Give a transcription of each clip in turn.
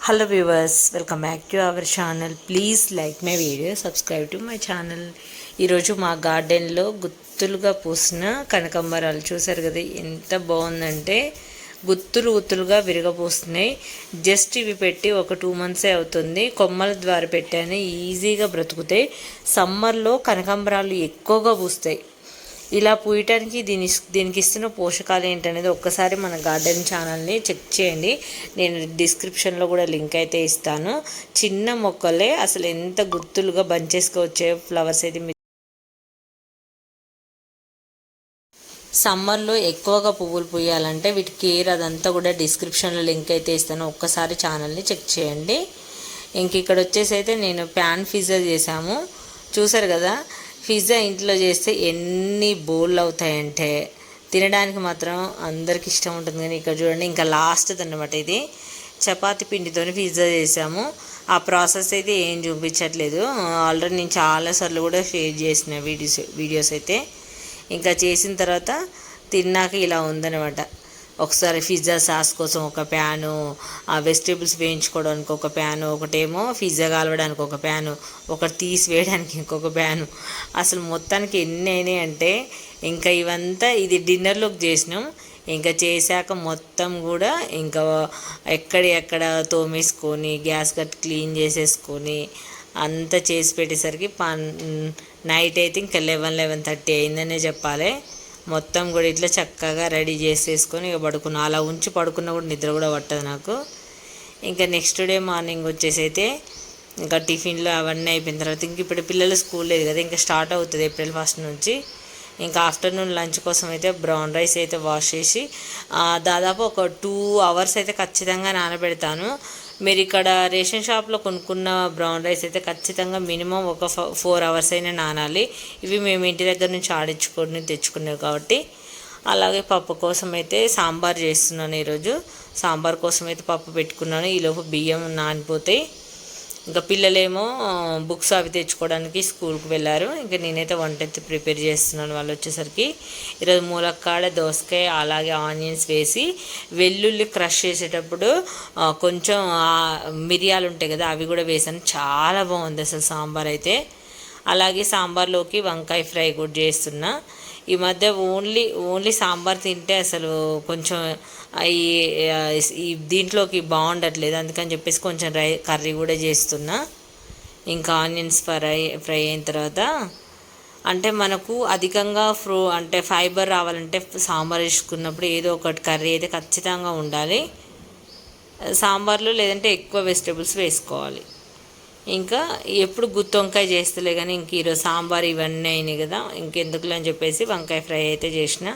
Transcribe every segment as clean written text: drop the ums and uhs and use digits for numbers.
Hello viewers, welcome back to our channel. Please like my video, subscribe to my channel. ఈరోజు మా గార్డెన్లో గుత్తులుగా పూసిన కనకాంబరాలు చూసారు కదా, ఎంత బాగుందంటే గుత్తులు గుత్తులుగా విరగపోస్తున్నాయి. జస్ట్ ఇవి పెట్టి ఒక 2 monthsే అవుతుంది. కొమ్మల ద్వారా పెట్టాను, ఈజీగా బ్రతుకుతాయి. సమ్మర్లో కనకాంబరాలు ఎక్కువగా పూస్తాయి. ఇలా పూయటానికి దీనికి ఇస్తున్న పోషకాలు ఏంటనేది ఒక్కసారి మన గార్డెన్ ఛానల్ని చెక్ చేయండి. నేను డిస్క్రిప్షన్లో కూడా లింక్ అయితే ఇస్తాను. చిన్న మొక్కలే అసలు ఎంత గుత్తులుగా బంచెస్గా వచ్చే ఫ్లవర్స్ అయితే సమ్మర్లో ఎక్కువగా పువ్వులు పూయాలంటే వీటి కేర్ అదంతా కూడా డిస్క్రిప్షన్లో లింక్ అయితే ఇస్తాను. ఒక్కసారి ఛానల్ని చెక్ చేయండి. ఇంక ఇక్కడ వచ్చేసి అయితే నేను ప్యాన్ పిజ్జా చేసాము. చూసారు కదా, పిజ్జా ఇంట్లో చేస్తే ఎన్ని బౌల్ అవుతాయంటే తినడానికి మాత్రం అందరికి ఇష్టం ఉంటుంది. కానీ ఇక్కడ చూడండి, ఇంకా లాస్ట్ అనమాట. ఇది చపాతి పిండితో పిజ్జా చేసాము. ఆ ప్రాసెస్ అయితే ఏం చూపించట్లేదు. ఆల్రెడీ నేను చాలాసార్లు కూడా షేర్ చేసిన వీడియోస్ అయితే. ఇంకా చేసిన తర్వాత తిన్నాక ఇలా ఉందన్నమాట. ఒకసారి పిజ్జా సాస్ కోసం ఒక ప్యాను, ఆ వెజిటేబుల్స్ వేయించుకోవడానికి ఒక ప్యాను, ఒకటేమో పిజ్జా కాలవడానికి ఒక ప్యాను, ఒకటి తీసివేయడానికి ఇంకొక ప్యాను. అసలు మొత్తానికి ఎన్ని అయినాయి అంటే, ఇంకా ఇవంతా ఇది డిన్నర్లోకి చేసినాం. ఇంకా చేశాక మొత్తం కూడా ఇంకా ఎక్కడ తోమేసుకొని గ్యాస్ కట్ క్లీన్ చేసేసుకొని అంతా చేసి పెట్టేసరికి నైట్ అయితే ఇంకా 11-11:30 అయిందనే చెప్పాలి. మొత్తం కూడా ఇట్లా చక్కగా రెడీ చేసేసుకొని ఇక పడుకున్నా. అలా ఉంచి పడుకున్నా కూడా నిద్ర కూడా పట్టదు నాకు. ఇంకా నెక్స్ట్ డే మార్నింగ్ వచ్చేసి అయితే ఇంకా టిఫిన్లు అవన్నీ అయిపోయిన తర్వాత ఇంక ఇప్పుడు పిల్లలు స్కూల్ లేదు కదా, ఇంకా స్టార్ట్ అవుతుంది April 1st నుంచి. ఇంకా ఆఫ్టర్నూన్ లంచ్ కోసం అయితే బ్రౌన్ రైస్ అయితే వాష్ చేసి దాదాపు ఒక 2 hours అయితే ఖచ్చితంగా నానబెడతాను. మీరు ఇక్కడ రేషన్ షాప్లో కొనుక్కున్న బ్రౌన్ రైస్ అయితే ఖచ్చితంగా మినిమం ఒక 4 hours అయినా నానాలి. ఇవి మేము ఇంటి దగ్గర నుంచి ఆడించుకొని తెచ్చుకునేవి కాబట్టి. అలాగే పప్పు కోసం అయితే సాంబార్ చేస్తున్నాను ఈరోజు. సాంబార్ కోసం అయితే పప్పు పెట్టుకున్నాను. ఈలోపు బియ్యం నానిపోతాయి. ఇంకా పిల్లలేమో బుక్స్ అవి తెచ్చుకోవడానికి స్కూల్కి వెళ్ళారు. ఇంకా నేనైతే వంట అయితే ప్రిపేర్ చేస్తున్నాను వాళ్ళు వచ్చేసరికి. ఈరోజు ములక్కాడ, దోసకాయ, అలాగే ఆనియన్స్ వేసి వెల్లుల్లి క్రష్ చేసేటప్పుడు కొంచెం మిరియాలు ఉంటాయి కదా, అవి కూడా వేసాను. చాలా బాగుంది అసలు సాంబార్ అయితే. అలాగే సాంబార్లోకి వంకాయ ఫ్రై కూడా చేస్తున్నా. ఈ మధ్య ఓన్లీ సాంబార్ తింటే అసలు కొంచెం ఈ దీంట్లోకి బాగుండట్లేదు. అందుకని చెప్పేసి కొంచెం కర్రీ కూడా చేస్తున్నా. ఇంకా ఆనియన్స్ ఫ్రై అయిన తర్వాత అంటే మనకు అధికంగా అంటే ఫైబర్ రావాలంటే సాంబార్ వేసుకున్నప్పుడు ఏదో ఒకటి కర్రీ అయితే ఖచ్చితంగా ఉండాలి సాంబార్లో, లేదంటే ఎక్కువ వెజిటేబుల్స్ వేసుకోవాలి. ఇంకా ఎప్పుడు గుత్తి వంకాయ చేస్తలే కానీ ఇంక ఈరోజు సాంబార్ ఇవన్నీ అయినాయి కదా, ఇంకెందుకులే అని చెప్పేసి వంకాయ ఫ్రై అయితే చేసిన.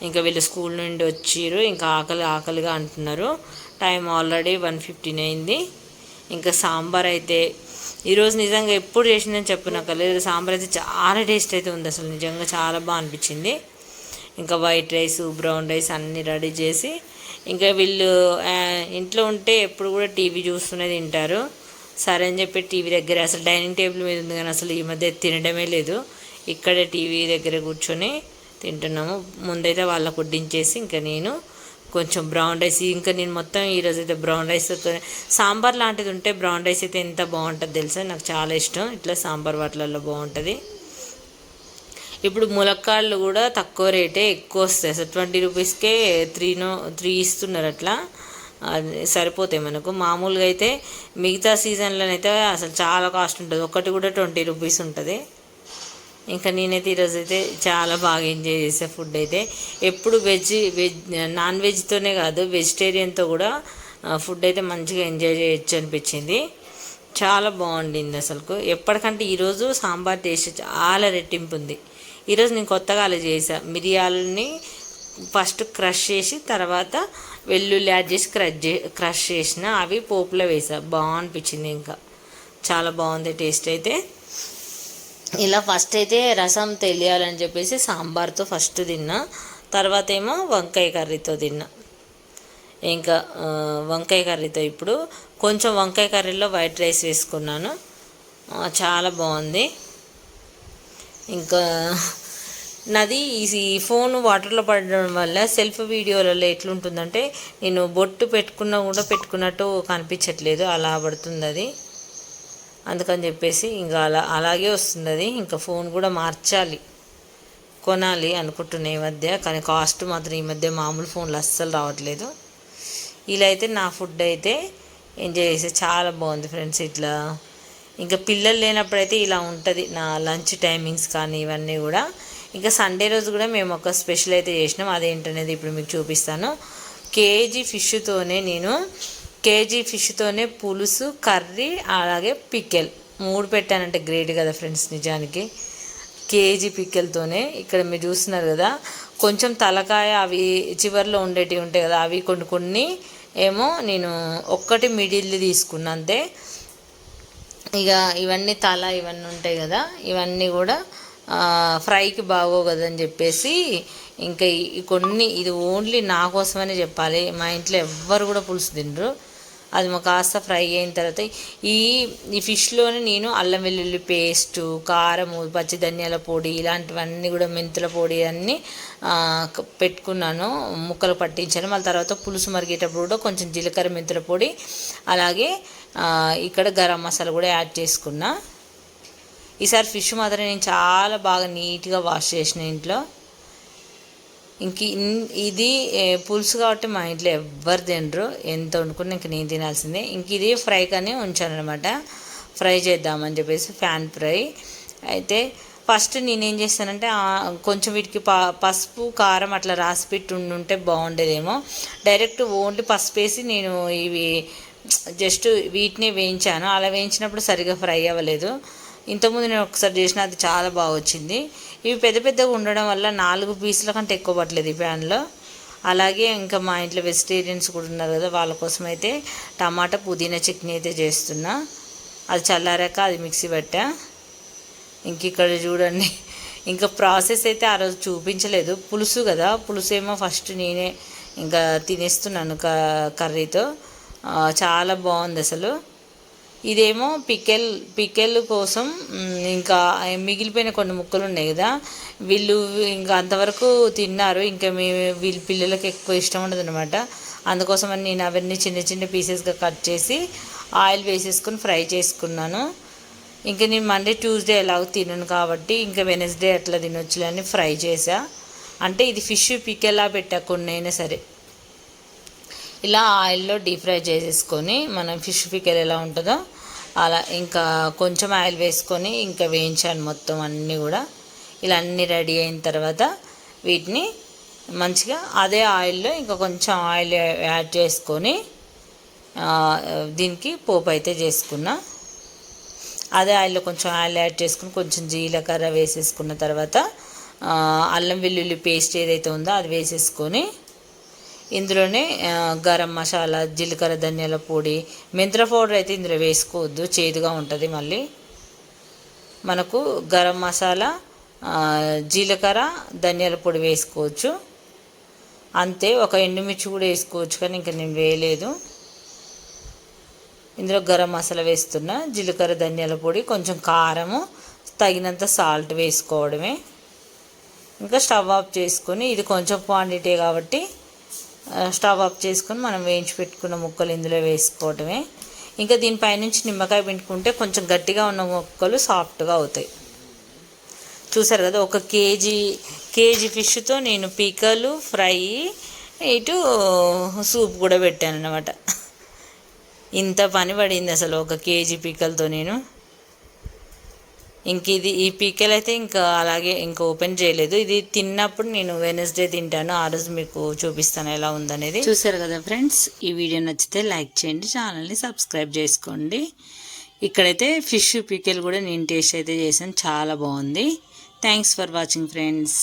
ఇంకా వీళ్ళు స్కూల్ నుండి వచ్చిర్రు, ఇంకా ఆకలిగా అంటున్నారు. టైం ఆల్రెడీ 1:15 అయింది. ఇంకా సాంబార్ అయితే ఈరోజు నిజంగా ఎప్పుడు చేసిందని చెప్పనక్కర్లేదు, సాంబార్ అయితే చాలా టేస్ట్ అయితే ఉంది. అసలు నిజంగా చాలా బాగా అనిపించింది. ఇంకా వైట్ రైస్, బ్రౌన్ రైస్ అన్నీ రెడీ చేసి ఇంకా వీళ్ళు ఇంట్లో ఉంటే ఎప్పుడు కూడా టీవీ చూస్తూనే తింటారు. సరే అని చెప్పి టీవీ దగ్గర, అసలు డైనింగ్ టేబుల్ మీద ఉంది కానీ అసలు ఈ మధ్య తినడమే లేదు. ఇక్కడే టీవీ దగ్గర కూర్చొని తింటున్నాము. ముందైతే వాళ్ళకు వడ్డించేసి ఇంకా నేను కొంచెం బ్రౌన్ రైస్, ఇంకా నేను మొత్తం ఈరోజు అయితే బ్రౌన్ రైస్, సాంబార్ లాంటిది ఉంటే బ్రౌన్ రైస్ అయితే ఎంత బాగుంటుంది తెలుసా, నాకు చాలా ఇష్టం. ఇట్లా సాంబార్ వాటిలలో బాగుంటుంది. ఇప్పుడు ములక్కాడలు కూడా తక్కువ రేటే, ఎక్కువ వస్తాయి. అసలు 20 రూపీస్కే 3 ఇస్తున్నారు. అట్లా సరిపోతాయి మనకు. మామూలుగా అయితే మిగతా సీజన్లోనైతే అసలు చాలా కాస్ట్ ఉంటుంది. ఒకటి కూడా 20 రూపీస్ ఉంటుంది. ఇంకా నేనైతే ఈరోజు అయితే చాలా బాగా ఎంజాయ్ చేసే ఫుడ్ అయితే. ఎప్పుడు వెజ్ నాన్ వెజ్తోనే కాదు, వెజిటేరియన్తో కూడా ఫుడ్ అయితే మంచిగా ఎంజాయ్ చేయొచ్చు అనిపించింది. చాలా బాగుండింది అసలు. ఎప్పటికంటే ఈరోజు సాంబార్ టేస్ట్ చాలా రెట్టింపు ఉంది. ఈరోజు నేను కొత్తగా అలా చేసాను. మిరియాలని ఫస్ట్ క్రష్ చేసి తర్వాత వెల్లుల్లి యాడ్ చేసి క్రష్ చేసిన, అవి పోపులో వేసా. బాగా అనిపించింది. ఇంకా చాలా బాగుంది టేస్ట్ అయితే. ఇలా ఫస్ట్ అయితే రసం తెలియాలని చెప్పేసి సాంబార్తో ఫస్ట్ తిన్నా, తర్వాత ఏమో వంకాయ కర్రీతో తిన్నా. ఇంకా వంకాయ కర్రీతో ఇప్పుడు కొంచెం వంకాయ కర్రీలో వైట్ రైస్ వేసుకున్నాను. చాలా బాగుంది. ఇంకా నాది ఈ ఫోన్ వాటర్లో పడడం వల్ల సెల్ఫ్ వీడియోలలో ఎట్లుంటుందంటే నేను బొట్టు పెట్టుకున్నా కూడా పెట్టుకున్నట్టు కనిపించట్లేదు, అలా పడుతుంది అది. అందుకని చెప్పేసి ఇంకా అలాగే వస్తుంది అది. ఇంకా ఫోన్ కూడా మార్చాలి, కొనాలి అనుకుంటున్నా ఈ మధ్య. కానీ కాస్ట్ మాత్రం ఈ మధ్య మామూలు ఫోన్లు అస్సలు రావట్లేదు. ఇలా అయితే నా ఫుడ్ అయితే ఎంజాయ్ చేసే చాలా బాగుంది ఫ్రెండ్స్. ఇట్లా ఇంకా పిల్లలు లేనప్పుడైతే ఇలా ఉంటుంది నా లంచ్ టైమింగ్స్ కానీ ఇవన్నీ కూడా. ఇంకా సండే రోజు కూడా మేము ఒక స్పెషల్ అయితే చేసినాం, అదేంటనేది ఇప్పుడు మీకు చూపిస్తాను. కేజీ ఫిష్తోనే పులుసు, కర్రీ, అలాగే పికెల్ 3 పెట్టానంటే గ్రేట్ కదా ఫ్రెండ్స్ నిజానికి. కేజీ పికెల్తోనే ఇక్కడ మీరు చూస్తున్నారు కదా, కొంచెం తలకాయ అవి చివర్లో ఉండేటివి ఉంటాయి కదా, అవి కొన్ని ఏమో నేను ఒక్కటి మిడిల్ తీసుకున్నా అంతే. ఇక ఇవన్నీ తల ఇవన్నీ ఉంటాయి కదా, ఇవన్నీ కూడా ఫ్రైకి బాగోవు కదని చెప్పేసి ఇంకా కొన్ని ఇది ఓన్లీ నా కోసమనే చెప్పాలి. మా ఇంట్లో ఎవ్వరు కూడా పులుసు తినరు. అది మా కాస్త ఫ్రై అయిన తర్వాత ఈ ఫిష్లోనే నేను అల్లం వెల్లుల్లి పేస్టు, కారము, పచ్చి ధనియాల పొడి, ఇలాంటివన్నీ కూడా మెంతుల పొడి అన్నీ పెట్టుకున్నాను, ముక్కలు పట్టించాను. మళ్ళీ తర్వాత పులుసు మరిగేటప్పుడు కూడా కొంచెం జీలకర్ర మెంతుల పొడి, అలాగే ఇక్కడ గరం మసాలా కూడా యాడ్ చేసుకున్నా. ఈసారి ఫిష్ మాత్రం నేను చాలా బాగా నీట్గా వాష్ చేసిన ఇంట్లో. ఇది పులుసు కాబట్టి మా ఇంట్లో ఎవ్వరు తినరు, ఎంత వండుకుని ఇంక నేను తినాల్సిందే. ఇది ఫ్రై కానీ ఉంచాను అనమాట, ఫ్రై చేద్దామని చెప్పేసి ఫ్యాన్ ఫ్రై. అయితే ఫస్ట్ నేనేం చేస్తానంటే కొంచెం వీటికి పసుపు కారం అట్లా రాసి పెట్టి ఉంటే బాగుండేదేమో. డైరెక్ట్ ఓన్లీ పసుపు వేసి నేను ఇవి జస్ట్ వీటిని వేయించాను. అలా వేయించినప్పుడు సరిగా ఫ్రై అవ్వలేదు. ఇంతకుముందు నేను ఒకసారి చేసిన అది చాలా బాగా వచ్చింది. ఇవి పెద్దగా ఉండడం వల్ల 4 పీసుల కంటే ఎక్కువ పట్టలేదు ఈ ప్యాన్లో. అలాగే ఇంకా మా ఇంట్లో వెజిటేరియన్స్ కూడా ఉన్నారు కదా, వాళ్ళ కోసం అయితే టమాటా పుదీనా చట్నీ అయితే చేస్తున్నా. అది చల్లారాక అది మిక్సీ పెట్టా. ఇక్కడ చూడండి, ఇంకా ప్రాసెస్ అయితే ఆ రోజు చూపించలేదు. పులుసు కదా, పులుసు ఏమో ఫస్ట్ నేనే ఇంకా తినేస్తున్నాను కర్రీతో. చాలా బాగుంది అసలు. ఇదేమో పికెల్ కోసం ఇంకా మిగిలిపోయిన కొన్ని ముక్కలు ఉన్నాయి కదా, వీళ్ళు ఇంకా అంతవరకు తిన్నారు. ఇంకా వీళ్ళ పిల్లలకి ఎక్కువ ఇష్టం ఉండదు అనమాట. అందుకోసమని నేను అవన్నీ చిన్న పీసెస్గా కట్ చేసి ఆయిల్ వేసేసుకొని ఫ్రై చేసుకున్నాను. ఇంకా నేను మండే ట్యూస్డే ఎలాగో తినను కాబట్టి ఇంకా వెనస్డే అట్లా తినొచ్చులే అని ఫ్రై చేసా. అంటే ఇది ఫిష్ పికెల్లా పెట్టా కొన్నైనా సరే. ఇలా ఆయిల్లో డీప్ ఫ్రై చేసేసుకొని మనం ఫిష్ పికెల్ ఎలా ఉంటుందో అలా ఇంకా కొంచెం ఆయిల్ వేసుకొని ఇంకా వేయించాను మొత్తం అన్నీ కూడా. ఇలా అన్నీ రెడీ అయిన తర్వాత వీటిని మంచిగా అదే ఆయిల్లో ఇంకా కొంచెం ఆయిల్ యాడ్ చేసుకొని దీనికి పోపు అయితే చేసుకున్నా. అదే ఆయిల్లో కొంచెం ఆయిల్ యాడ్ చేసుకుని కొంచెం జీలకర్ర వేసేసుకున్న తర్వాత అల్లం వెల్లుల్లి పేస్ట్ ఏదైతే ఉందో అది వేసేసుకొని ఇందులోనే గరం మసాలా, జీలకర్ర ధనియాల పొడి, మెంతుల పౌడర్ అయితే ఇందులో వేసుకోవద్దు, చేదుగా ఉంటుంది. మళ్ళీ మనకు గరం మసాలా, జీలకర్ర ధనియాల పొడి వేసుకోవచ్చు అంతే. ఒక ఎండుమిర్చి కూడా వేసుకోవచ్చు కానీ ఇంకా నేను వేయలేదు. ఇందులో గరం మసాలా వేస్తున్నా, జీలకర్ర ధనియాల పొడి, కొంచెం కారము, తగినంత సాల్ట్ వేసుకోవడమే. ఇంకా స్టవ్ ఆఫ్ చేసుకొని, ఇది కొంచెం క్వాంటిటీ కాబట్టి స్టవ్ ఆఫ్ చేసుకొని మనం వేయించి పెట్టుకున్న ముక్కలు ఇందులో వేసుకోవడమే. ఇంకా దీనిపైనుంచి నిమ్మకాయ పిండుకుంటే కొంచెం గట్టిగా ఉన్న ముక్కలు సాఫ్ట్గా అవుతాయి. చూసారు కదా, ఒక కేజీ ఫిష్తో నేను పికలు, ఫ్రై, ఇటు సూప్ కూడా పెట్టాను అన్నమాట. ఇంత పని పడింది అసలు ఒక కేజీ పికలతో నేను. ఈ పికెల్ అయితే ఇంకా అలాగే ఇంకా ఓపెన్ చేయలేదు. ఇది తిన్నప్పుడు నేను వెనస్డే తింటాను, ఆ రోజు మీకు చూపిస్తాను ఎలా ఉందనేది. చూసారు కదా ఫ్రెండ్స్, ఈ వీడియో నచ్చితే లైక్ చేయండి, ఛానల్ని సబ్స్క్రైబ్ చేసుకోండి. ఇక్కడైతే ఫిష్ పికెల్ కూడా నేను టేస్ట్ అయితే చేశాను, చాలా బాగుంది. Thanks for watching friends.